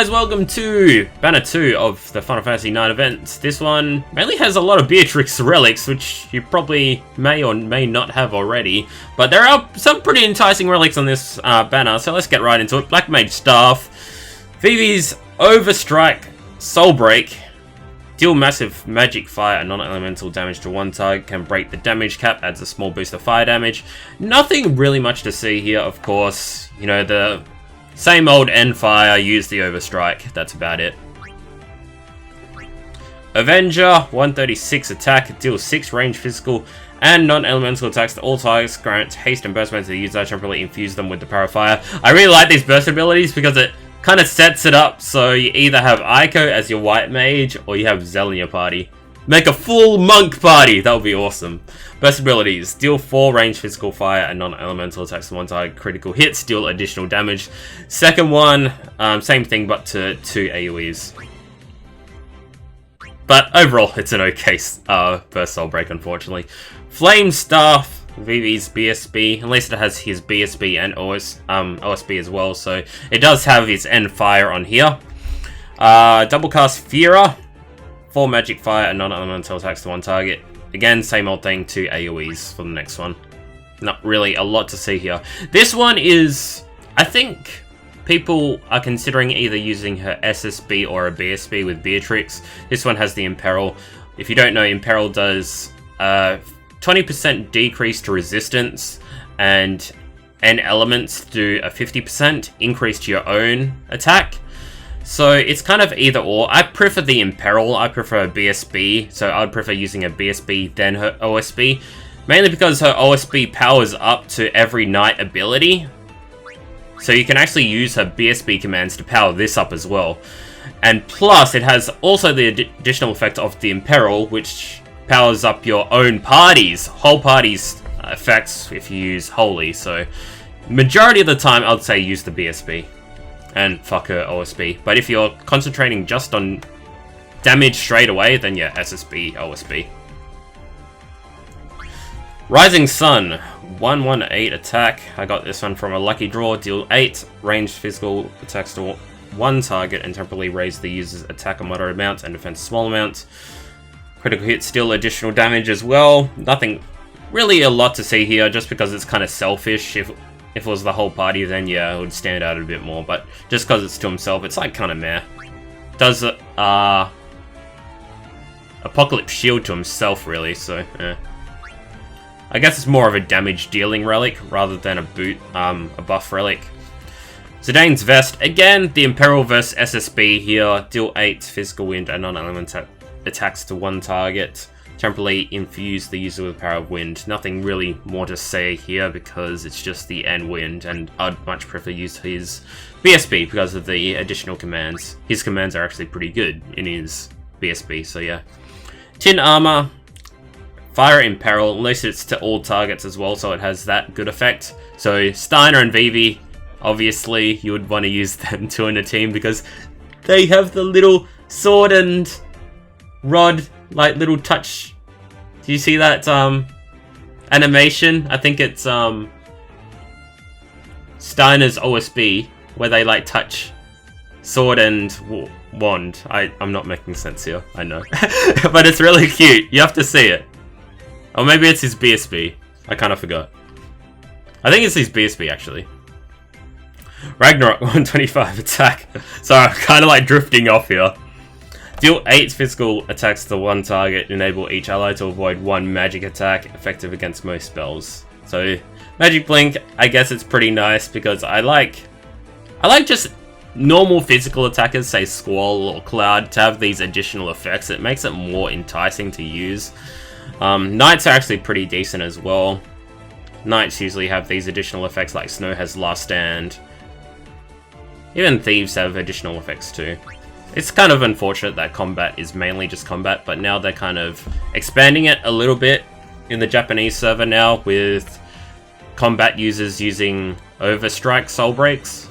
guys, welcome to Banner 2 of the Final Fantasy IX event. This one mainly has a lot of Beatrix relics, which you probably may or may not have already. But there are some pretty enticing relics on this banner, so let's get right into it. Black Mage Staff, Vivi's Overstrike Soul Break, deal massive magic fire and non-elemental damage to one target, can break the damage cap, adds a small boost of fire damage. Nothing really much to see here, of course. You know, the same old end fire, use the overstrike, that's about it. Avenger, 136 attack, deals 6 range physical and non-elemental attacks to all targets, grants haste and burst to the user, temporarily infuse them with the power of fire. I really like these burst abilities because it kind of sets it up so you either have Aiko as your white mage or you have Zell in your party. Make a full monk party, that would be awesome. Burst abilities, deal 4 range physical fire and non-elemental attacks to one target, critical hits, deal additional damage. Second one, same thing but to 2 AoEs. But overall, it's an okay burst soul break, unfortunately. Flame Staff, Vivi's BSB, at least it has his BSB and OSB as well, so it does have its end fire on here. Double cast Fira, 4 magic fire and non-elemental attacks to one target. Again, same old thing, 2 AoEs for the next one. Not really a lot to see here. This one is, I think people are considering either using her SSB or a BSB with Beatrix. This one has the Imperil. If you don't know, Imperil does 20% decrease to resistance and elements do a 50% increase to your own attack. So it's kind of either or. I prefer the Imperil, I prefer a BSB, so I'd prefer using a BSB than her OSB. Mainly because her OSB powers up to every knight ability. So you can actually use her BSB commands to power this up as well. And plus, it has also the additional effect of the Imperil, which powers up your own party's, whole party's effects if you use Holy. So majority of the time, I'd say use the BSB. And fuck her OSB. But if you're concentrating just on damage straight away, then yeah, SSB, OSB. Rising Sun, 118 attack. I got this one from a lucky draw. Deal 8 ranged physical attacks to one target and temporarily raise the user's attack a moderate amount and defense a small amount. Critical hits, deal additional damage as well. Nothing really a lot to see here, just because it's kind of selfish. If it was the whole party, then yeah, it would stand out a bit more. But just because it's to himself, it's like kind of meh. Does Apocalypse Shield to himself, really, so eh. I guess it's more of a damage dealing relic rather than a buff relic. Zidane's Vest, again, the Imperil vs SSB here. Deal 8 physical wind and non-elemental attacks to one target. Temporarily infuse the user with power of wind. Nothing really more to say here because it's just the end wind, and I'd much prefer use his BSB because of the additional commands. His commands are actually pretty good in his BSB, so yeah. Tin Armor, Fire Imperil, at least it's to all targets as well, so it has that good effect. So Steiner and Vivi, obviously you would want to use them two in a team because they have the little sword and rod, like little touch. Do you see that animation? I think it's Steiner's OSB where they like touch sword and wand. I'm not making sense here, I know. But it's really cute. You have to see it. Or maybe it's his BSB. I kind of forgot. I think it's his BSB actually. Ragnarok, 125 attack. So I'm kind of like drifting off here. Deal 8 physical attacks to one target, enable each ally to avoid 1 magic attack, effective against most spells. So, Magic Blink, I guess it's pretty nice because I like just normal physical attackers, say Squall or Cloud, to have these additional effects. It makes it more enticing to use. Knights are actually pretty decent as well. Knights usually have these additional effects like Snow has Last Stand. Even Thieves have additional effects too. It's kind of unfortunate that combat is mainly just combat, but now they're kind of expanding it a little bit in the Japanese server now with combat users using Overstrike Soul Breaks.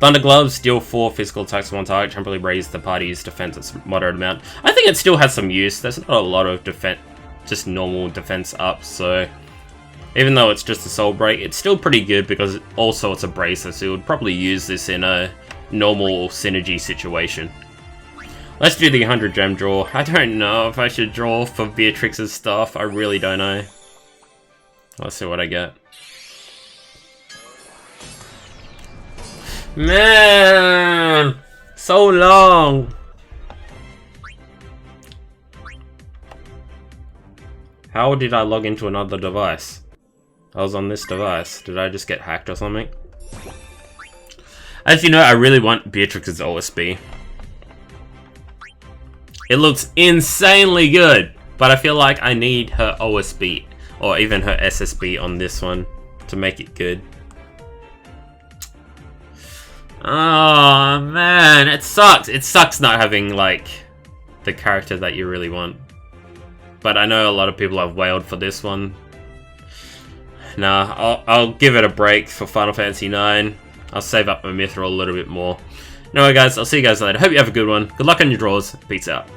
Thunder Gloves, deal 4 physical attacks to one target, temporarily raise the party's defense a moderate amount. I think it still has some use. There's not a lot of defense, just normal defense up, so even though it's just a Soul Break, it's still pretty good because also it's a bracer, so you would probably use this in a normal synergy situation. Let's do the 100 gem draw. I don't know if I should draw for Beatrix's stuff. I really don't know. Let's see what I get. Man! So long! How did I log into another device? I was on this device. Did I just get hacked or something? As you know, I really want Beatrix's OSB. It looks insanely good, but I feel like I need her OSB, or even her SSB on this one, to make it good. Oh man, it sucks. It sucks not having, like, the character that you really want. But I know a lot of people have wailed for this one. Nah, I'll give it a break for Final Fantasy IX. I'll save up my Mithril a little bit more. Anyway guys, I'll see you guys later. Hope you have a good one. Good luck on your draws. Peace out.